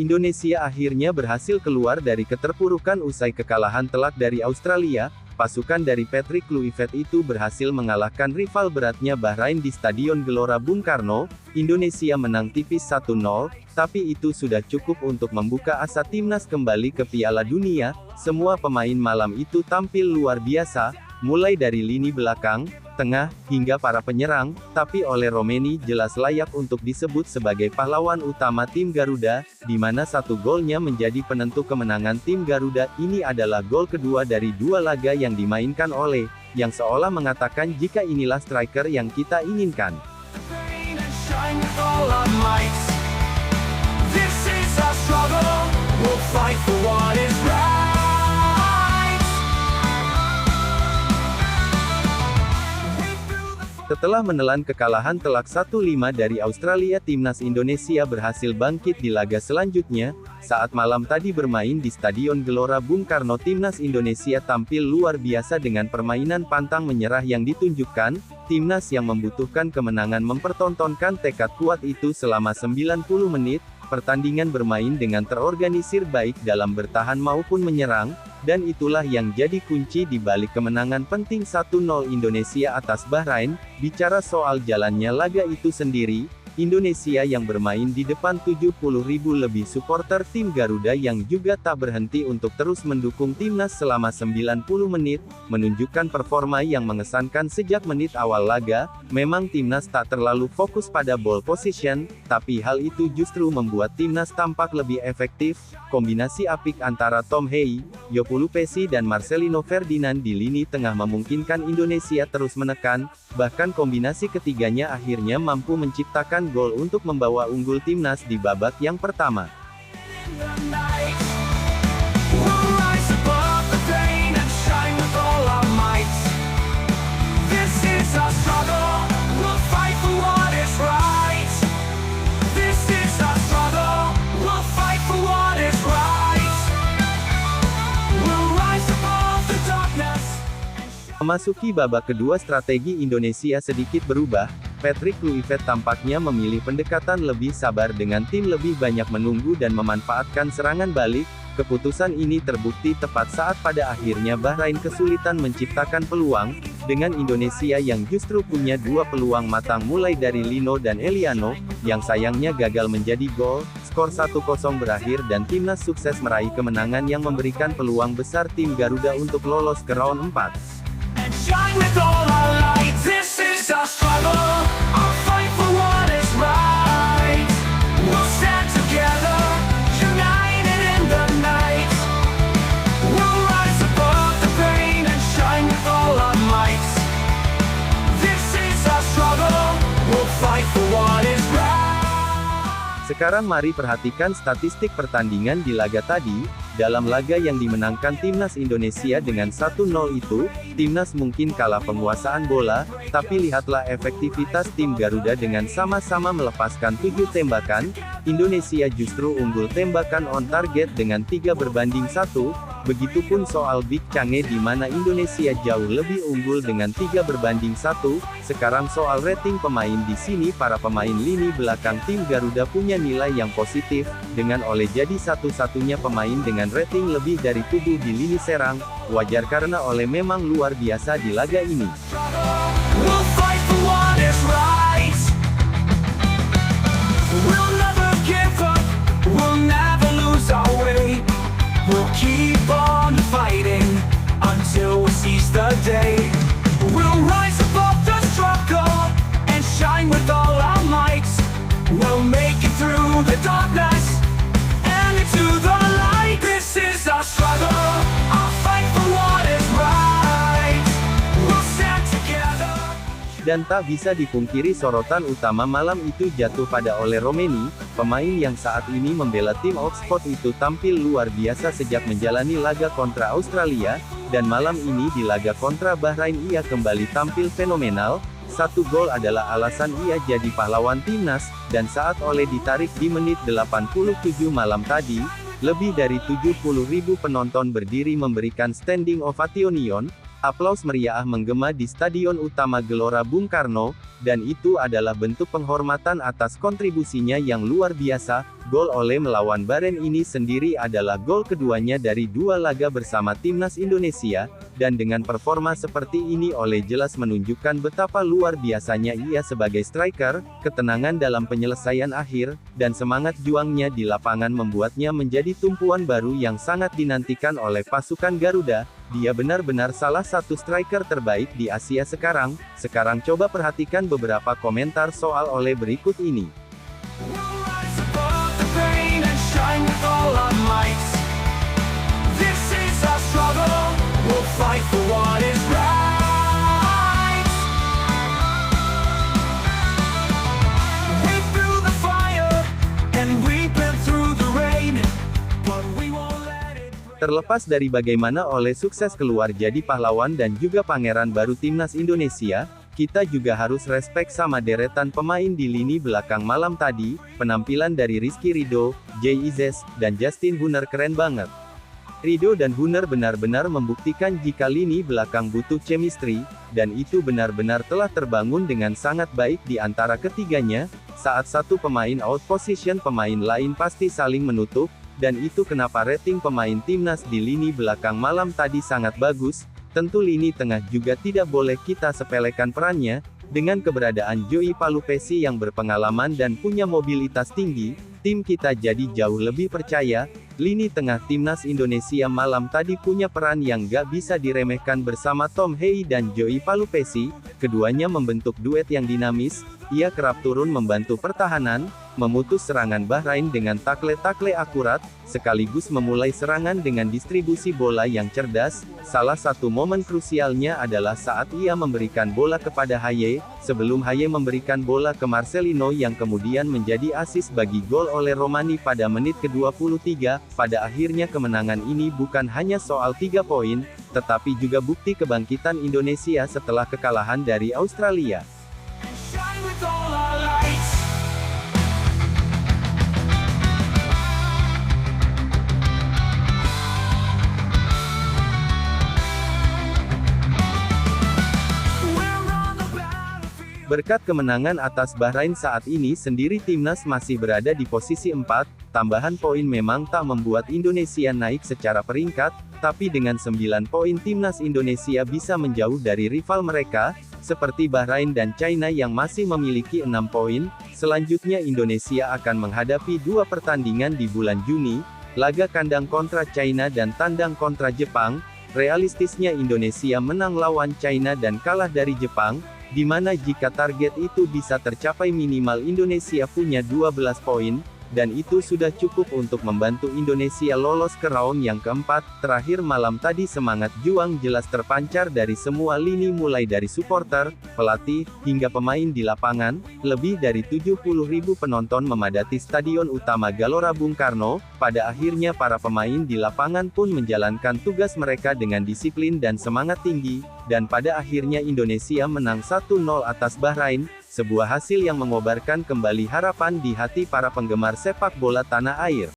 Indonesia akhirnya berhasil keluar dari keterpurukan usai kekalahan telak dari Australia. Pasukan dari Patrick Kluivert itu berhasil mengalahkan rival beratnya Bahrain di Stadion Gelora Bung Karno. Indonesia menang tipis 1-0, tapi itu sudah cukup untuk membuka asa timnas kembali ke Piala Dunia. Semua pemain malam itu tampil luar biasa, mulai dari lini belakang, tengah, hingga para penyerang, tapi oleh Romeni jelas layak untuk disebut sebagai pahlawan utama tim Garuda, di mana satu golnya menjadi penentu kemenangan tim Garuda. Ini adalah gol kedua dari dua laga yang dimainkan oleh, yang seolah mengatakan jika inilah striker yang kita inginkan. Setelah menelan kekalahan telak 1-5 dari Australia, timnas Indonesia berhasil bangkit di laga selanjutnya. Saat malam tadi bermain di Stadion Gelora Bung Karno, timnas Indonesia tampil luar biasa dengan permainan pantang menyerah yang ditunjukkan. Timnas yang membutuhkan kemenangan mempertontonkan tekad kuat itu selama 90 menit. Pertandingan bermain dengan terorganisir baik dalam bertahan maupun menyerang, dan itulah yang jadi kunci di balik kemenangan penting 1-0 Indonesia atas Bahrain. Bicara soal jalannya laga itu sendiri, Indonesia yang bermain di depan 70.000 lebih supporter tim Garuda yang juga tak berhenti untuk terus mendukung timnas selama 90 menit, menunjukkan performa yang mengesankan sejak menit awal laga. Memang timnas tak terlalu fokus pada ball position, tapi hal itu justru membuat timnas tampak lebih efektif. Kombinasi apik antara Tom Hei, Yopulu Pesi dan Marcelino Ferdinand di lini tengah memungkinkan Indonesia terus menekan, bahkan kombinasi ketiganya akhirnya mampu menciptakan gol untuk membawa unggul timnas di babak yang pertama. Memasuki babak kedua, strategi Indonesia sedikit berubah. Patrick Kluivert tampaknya memilih pendekatan lebih sabar dengan tim lebih banyak menunggu dan memanfaatkan serangan balik. Keputusan ini terbukti tepat saat pada akhirnya Bahrain kesulitan menciptakan peluang, dengan Indonesia yang justru punya dua peluang matang mulai dari Lino dan Eliano, yang sayangnya gagal menjadi gol. Skor 1-0 berakhir dan timnas sukses meraih kemenangan yang memberikan peluang besar tim Garuda untuk lolos ke round 4. Shine with all our lights, this is our struggle, our fight for what is right. We'll stand together, united in the night. We'll rise above the pain and shine with all our might. This is our struggle, we'll fight for what is right. Sekarang mari perhatikan statistik pertandingan di laga tadi. Dalam laga yang dimenangkan timnas Indonesia dengan 1-0 itu, timnas mungkin kalah penguasaan bola, tapi lihatlah efektivitas tim Garuda dengan sama-sama melepaskan 7 tembakan, Indonesia justru unggul tembakan on target dengan 3/1, begitupun soal Big Change di mana Indonesia jauh lebih unggul dengan 3/1. Sekarang soal rating pemain di sini, para pemain lini belakang tim Garuda punya nilai yang positif, dengan oleh jadi satu-satunya pemain dengan rating lebih dari 7 di lini serang. Wajar karena oleh memang luar biasa di laga ini. We'll fight for what is right. We'll never give up, we'll never lose our way. We'll keep on fighting until we seize the day. We'll rise above the struggle and shine with all our might. We'll make it through the darkness and into the light. This is our struggle, our fight for what is right. We'll stand together. Dan tak bisa dipungkiri sorotan utama malam itu jatuh pada Ole Romeni, pemain yang saat ini membela tim Oxford itu tampil luar biasa sejak menjalani laga kontra Australia, dan malam ini di laga kontra Bahrain ia kembali tampil fenomenal. 1 gol adalah alasan ia jadi pahlawan timnas, dan saat Ole ditarik di menit 87 malam tadi, lebih dari 70.000 penonton berdiri memberikan standing ovation. Aplaus meriah menggema di Stadion Utama Gelora Bung Karno, dan itu adalah bentuk penghormatan atas kontribusinya yang luar biasa. Gol Ole melawan Bahrain ini sendiri adalah gol keduanya dari dua laga bersama timnas Indonesia, dan dengan performa seperti ini Ole jelas menunjukkan betapa luar biasanya ia sebagai striker, ketenangan dalam penyelesaian akhir, dan semangat juangnya di lapangan membuatnya menjadi tumpuan baru yang sangat dinantikan oleh pasukan Garuda. Dia benar-benar salah satu striker terbaik di Asia sekarang. Sekarang coba perhatikan beberapa komentar soal Ole berikut ini. We'll rise above the pain and shine with all our might. This is our struggle. We'll fight for what is right. We've through the fire and we've been through the rain, but we won't let it break. Terlepas dari bagaimana Ole sukses keluar jadi pahlawan dan juga pangeran baru timnas Indonesia, kita juga harus respek sama deretan pemain di lini belakang malam tadi. Penampilan dari Rizky Ridho, Jay Izes, dan Justin Hunner keren banget. Ridho dan Hunner benar-benar membuktikan jika lini belakang butuh chemistry, dan itu benar-benar telah terbangun dengan sangat baik di antara ketiganya. Saat satu pemain out position, pemain lain pasti saling menutup, dan itu kenapa rating pemain timnas di lini belakang malam tadi sangat bagus. Tentu lini tengah juga tidak boleh kita sepelekan perannya. Dengan keberadaan Joey Palupesi yang berpengalaman dan punya mobilitas tinggi, tim kita jadi jauh lebih percaya. Lini tengah timnas Indonesia malam tadi punya peran yang gak bisa diremehkan bersama Tom Hei dan Joey Palupesi. Keduanya membentuk duet yang dinamis. Ia kerap turun membantu pertahanan, memutus serangan Bahrain dengan takle-takle akurat, sekaligus memulai serangan dengan distribusi bola yang cerdas. Salah satu momen krusialnya adalah saat ia memberikan bola kepada Haye, sebelum Haye memberikan bola ke Marcelino yang kemudian menjadi asis bagi gol oleh Romani pada menit ke-23. Pada akhirnya kemenangan ini bukan hanya soal 3 poin, tetapi juga bukti kebangkitan Indonesia setelah kekalahan dari Australia. Shine with all our lights. We're on the battlefield. Berkat kemenangan atas Bahrain saat ini sendiri timnas masih berada di posisi 4, tambahan poin memang tak membuat Indonesia naik secara peringkat, tapi dengan 9 poin timnas Indonesia bisa menjauh dari rival mereka, seperti Bahrain dan China yang masih memiliki 6 poin. Selanjutnya Indonesia akan menghadapi 2 pertandingan di bulan Juni, laga kandang kontra China dan tandang kontra Jepang. Realistisnya Indonesia menang lawan China dan kalah dari Jepang, di mana jika target itu bisa tercapai minimal Indonesia punya 12 poin, dan itu sudah cukup untuk membantu Indonesia lolos ke round yang keempat. Terakhir malam tadi semangat juang jelas terpancar dari semua lini mulai dari supporter, pelatih, hingga pemain di lapangan. Lebih dari 70.000 penonton memadati Stadion Utama Gelora Bung Karno. Pada akhirnya para pemain di lapangan pun menjalankan tugas mereka dengan disiplin dan semangat tinggi, dan pada akhirnya Indonesia menang 1-0 atas Bahrain. Sebuah hasil yang mengobarkan kembali harapan di hati para penggemar sepak bola tanah air.